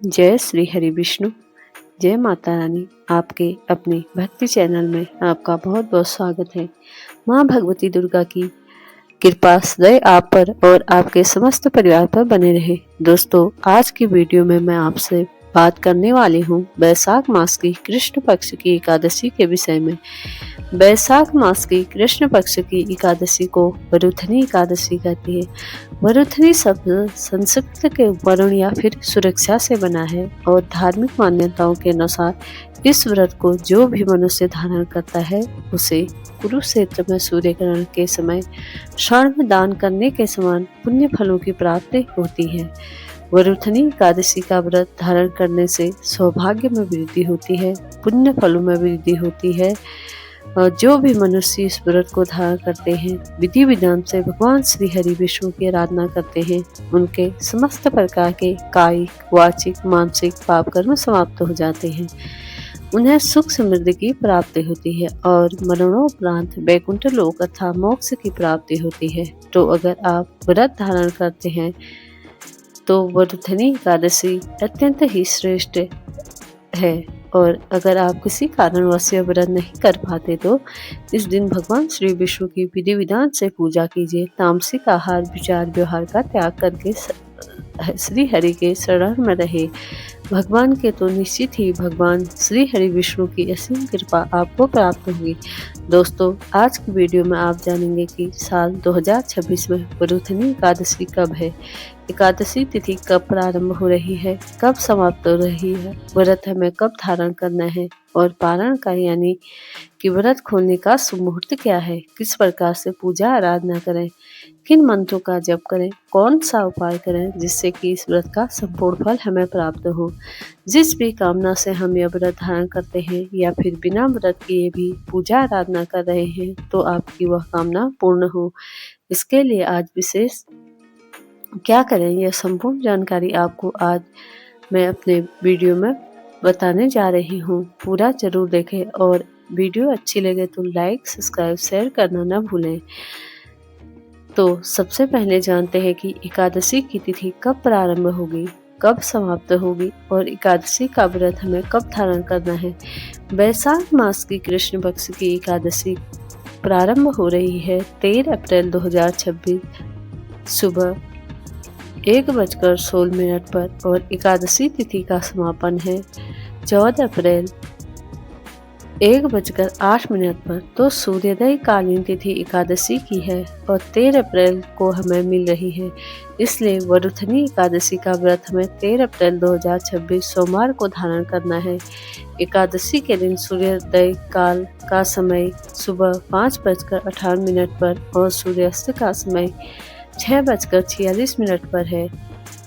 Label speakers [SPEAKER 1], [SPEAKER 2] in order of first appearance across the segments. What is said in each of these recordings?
[SPEAKER 1] जय श्री हरि विष्णु। जय माता रानी। आपके अपने भक्ति चैनल में आपका बहुत बहुत स्वागत है। माँ भगवती दुर्गा की कृपा सदैव आप पर और आपके समस्त परिवार पर बने रहे। दोस्तों, आज की वीडियो में मैं आपसे बात करने वाली हूँ वैशाख मास की कृष्ण पक्ष की एकादशी के विषय में। वैशाख मास की कृष्ण पक्ष की एकादशी को वरुथनी एकादशी कहती है। वरुथनी शब्द संस्कृत के वरुण या फिर सुरक्षा से बना है और धार्मिक मान्यताओं के अनुसार इस व्रत को जो भी मनुष्य धारण करता है उसे कुरुक्षेत्र में सूर्य ग्रहण के समय स्वर्ण दान करने के समान पुण्य फलों की प्राप्ति होती है। वरुथनी एकादशी का व्रत धारण करने से सौभाग्य में वृद्धि होती है, पुण्य फलों में वृद्धि होती है। और जो भी मनुष्य इस व्रत को धारण करते हैं, विधि विधान से भगवान श्री हरि विष्णु की आराधना करते हैं, उनके समस्त प्रकार के कायिक, वाचिक, मानसिक पाप कर्म समाप्त हो जाते हैं। उन्हें सुख समृद्धि की प्राप्ति होती है और मरणोपरांत वैकुंठ लोक अर्थात मोक्ष की प्राप्ति होती है। तो अगर आप व्रत धारण करते हैं तो वरुथनी एकादशी अत्यंत ही श्रेष्ठ है। और अगर आप किसी कारणवश यह व्रत नहीं कर पाते तो इस दिन भगवान श्री विष्णु की विधि विधान से पूजा कीजिए। तामसिक आहार विचार व्यवहार का त्याग करके श्री हरि के शरण में रहे। भगवान के तो निश्चित ही भगवान श्री हरि विष्णु की असीम कृपा आपको प्राप्त होगी। दोस्तों, आज की वीडियो में आप जानेंगे कि साल 2026 में वरुथनी एकादशी कब है, एकादशी तिथि कब प्रारंभ हो रही है, कब समाप्त हो रही है, व्रत हमें कब धारण करना है और पारण का यानी कि व्रत खोलने का शुभ मुहूर्त क्या है, किस प्रकार से पूजा आराधना करें, किन मंत्रों का जप करें, कौन सा उपाय करें जिससे कि इस व्रत का संपूर्ण फल हमें प्राप्त हो। जिस भी कामना से हम यह व्रत धारण करते हैं या फिर बिना व्रत किए भी पूजा आराधना कर रहे हैं तो आपकी वह कामना पूर्ण हो। इसके लिए आज विशेष क्या करें, यह संपूर्ण जानकारी आपको आज मैं अपने वीडियो में बताने जा रही हूँ। पूरा जरूर देखें और वीडियो अच्छी लगे तो लाइक, सब्सक्राइब, शेयर करना न भूलें। तो सबसे पहले जानते हैं कि एकादशी की तिथि कब प्रारंभ होगी, कब समाप्त होगी और एकादशी का व्रत हमें कब धारण करना है। वैशाख मास की कृष्ण पक्ष की एकादशी प्रारंभ हो रही है 13 अप्रैल 2026 सुबह 1:16 पर और एकादशी तिथि का समापन है 14 अप्रैल 1:08 पर। तो सूर्योदय कालीन तिथि एकादशी की है और 13 अप्रैल को हमें मिल रही है। इसलिए वरुथनी एकादशी का व्रत हमें 13 अप्रैल 2026 सोमवार को धारण करना है। एकादशी के दिन सूर्योदय काल का समय सुबह 5:58 पर और सूर्यास्त का समय 6:46 पर है।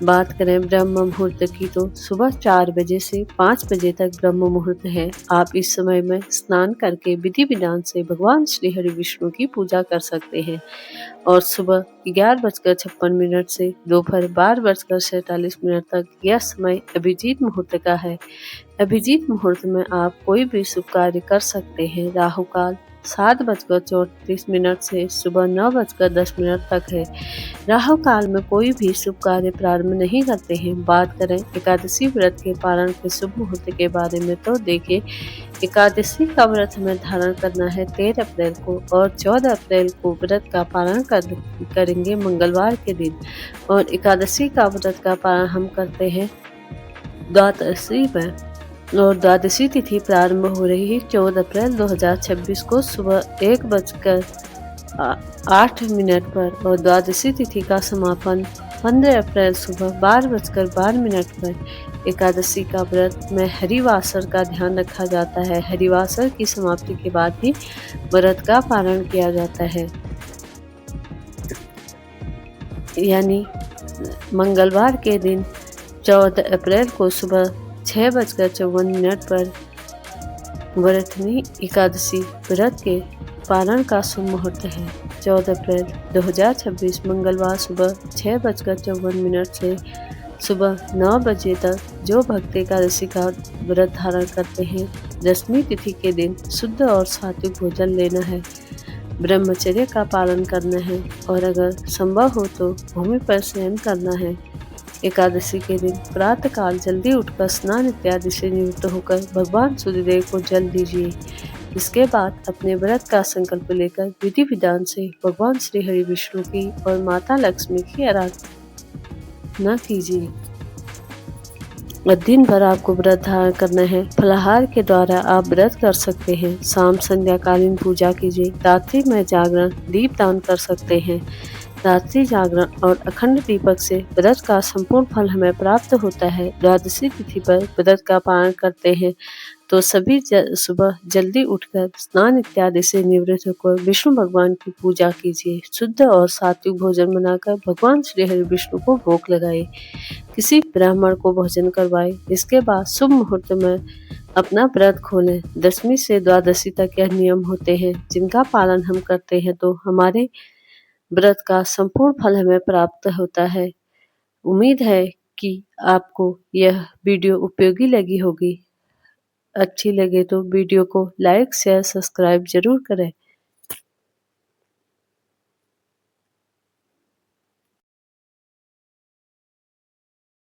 [SPEAKER 1] बात करें ब्रह्म मुहूर्त की तो सुबह 4 बजे से 5 बजे तक ब्रह्म मुहूर्त है। आप इस समय में स्नान करके विधि विधान से भगवान श्री हरि विष्णु की पूजा कर सकते हैं। और सुबह 11:56 से दोपहर 12:47 तक यह समय अभिजीत मुहूर्त का है। अभिजीत मुहूर्त में आप कोई भी शुभ कार्य कर सकते हैं। राहु काल 7:34 से सुबह 9:10 तक है। राहु काल में कोई भी शुभ कार्य प्रारंभ नहीं करते हैं। बात करें एकादशी व्रत के पारण के शुभ मुहूर्त के बारे में तो देखिए, एकादशी का व्रत हमें धारण करना है 13 अप्रैल को और 14 अप्रैल को व्रत का पारण करेंगे मंगलवार के दिन। और एकादशी का व्रत का पारण हम करते हैं द्वादशी में और द्वादशी तिथि प्रारंभ हो रही है 14 अप्रैल 2026 को सुबह 1:08 पर और द्वादशी तिथि का समापन 15 अप्रैल सुबह 12:12 पर। एकादशी का व्रत में हरिवासर का ध्यान रखा जाता है। हरिवासर की समाप्ति के बाद ही व्रत का पारण किया जाता है। यानी मंगलवार के दिन 14 अप्रैल को सुबह 6:54 पर वरुथनी एकादशी व्रत के पारण का शुभ मुहूर्त है। 14 अप्रैल 2026 मंगलवार सुबह 6:54 से सुबह 9 बजे तक जो भक्त एकादशी का व्रत धारण करते हैं, दशमी तिथि के दिन शुद्ध और सात्विक भोजन लेना है, ब्रह्मचर्य का पालन करना है और अगर संभव हो तो भूमि पर शयन करना है। एकादशी के दिन प्रातः काल जल्दी उठकर स्नान इत्यादि से निवृत्त होकर भगवान सूर्यदेव को जल दीजिए। इसके बाद अपने व्रत का संकल्प लेकर विधि विधान से भगवान श्री हरि विष्णु की और माता लक्ष्मी की आराधना कीजिए। और दिन भर आपको व्रत धारण करना है। फलाहार के द्वारा आप व्रत कर सकते हैं। शाम संध्याकालीन पूजा कीजिए। रात्रि में जागरण दीप दान कर सकते हैं। रात्रि जागरण और अखंड दीपक से व्रत का संपूर्ण फल हमें प्राप्त होता है। द्वादशी तिथि पर व्रत का पालन करते हैं तो सभी सुबह जल्दी उठकर स्नान इत्यादि से निवृत्त होकर विष्णु भगवान की पूजा कीजिए। शुद्ध और सात्विक भोजन बनाकर भगवान श्री हरि विष्णु को भोग लगाए। किसी ब्राह्मण को भोजन करवाए। इसके बाद शुभ मुहूर्त में अपना व्रत खोलें। दशमी से द्वादशी तक यह नियम होते हैं जिनका पालन हम करते हैं तो हमारे व्रत का संपूर्ण फल हमें प्राप्त होता है। उम्मीद है कि आपको यह वीडियो उपयोगी लगी होगी। अच्छी लगे तो वीडियो को लाइक शेयर सब्सक्राइब जरूर करें।